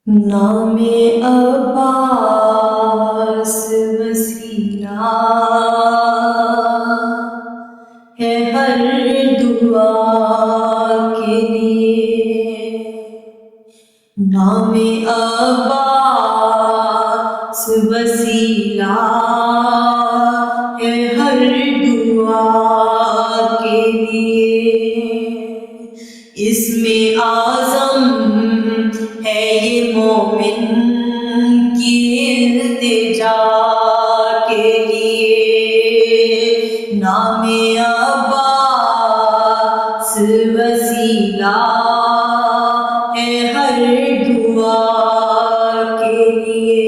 نام عباس وسیلہ ہے ہر دعا کے لیے، نام عباس وسیلہ ہے ہر دعا کے لیے، اسم اعظم ہے یہ مومن کی التجا کے لیے، نام عباس وسیلہ ہے ہر دعا کے لیے،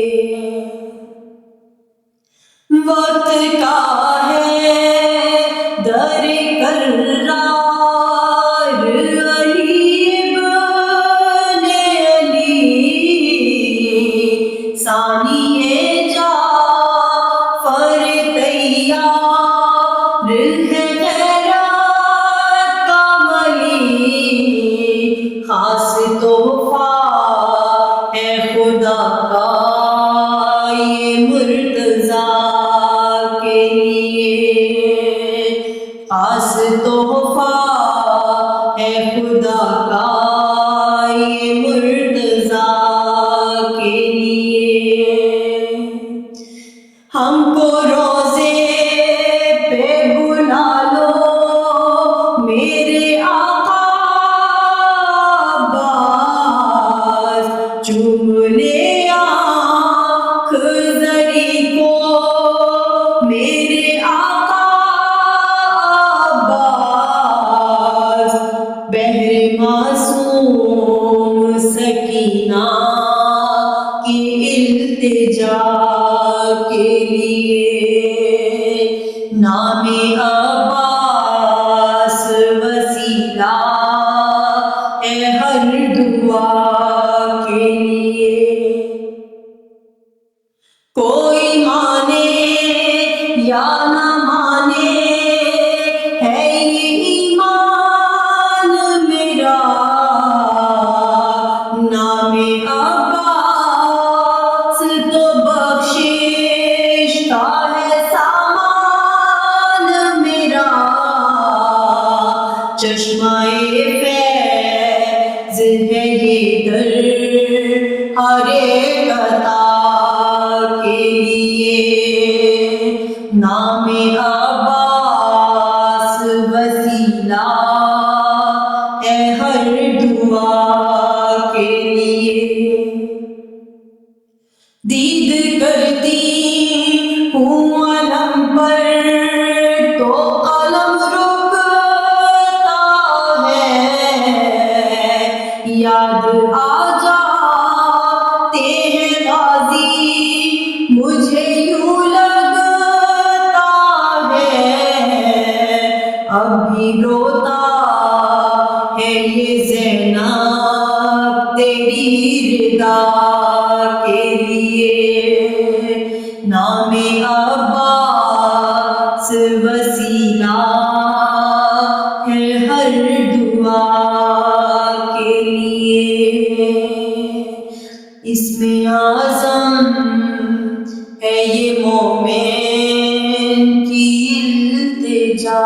وقت کا ہے در کرار علی ابن علی، ثانی جعفر تیار ہے غیرت کا ولی، خاص تحفہ ہے خدا کا یہ مرتضیٰ کے لیے، خاص تحفہ ہے خدا کا یہ مرتضیٰ کے لیے، ہم کو روزے پہ بلا لو میرے آقا عباس، چوم لے آنکھ زری کو میرے آقا عباس، بہر معصوم سکینہ کی التجا کے لیے، نام عباس وسیلہ ہے ہر دعا کے لیے، کوئی مانے یا نہ مانے ہے یہ ایمان میرا، نام عباس تو بخشش کا ہے سامان میرا، چشمہ فیض ہے یہ در ہر ایک عطا کے لیے، نام عباس وسیلہ ہے ہر دعا کے لیے، دید کرتی ہوں علم پر تو قلم رکتا ہے، یاد آ جاتے ہیں غازی مجھے یوں لگتا ہے، اب بھی روتا ہے یہ زینب تیری رضا کے لیے، نام عباس وسیلہ ہے ہر دعا کے لیے، اسم اعظم ہے یہ مومن کی التجا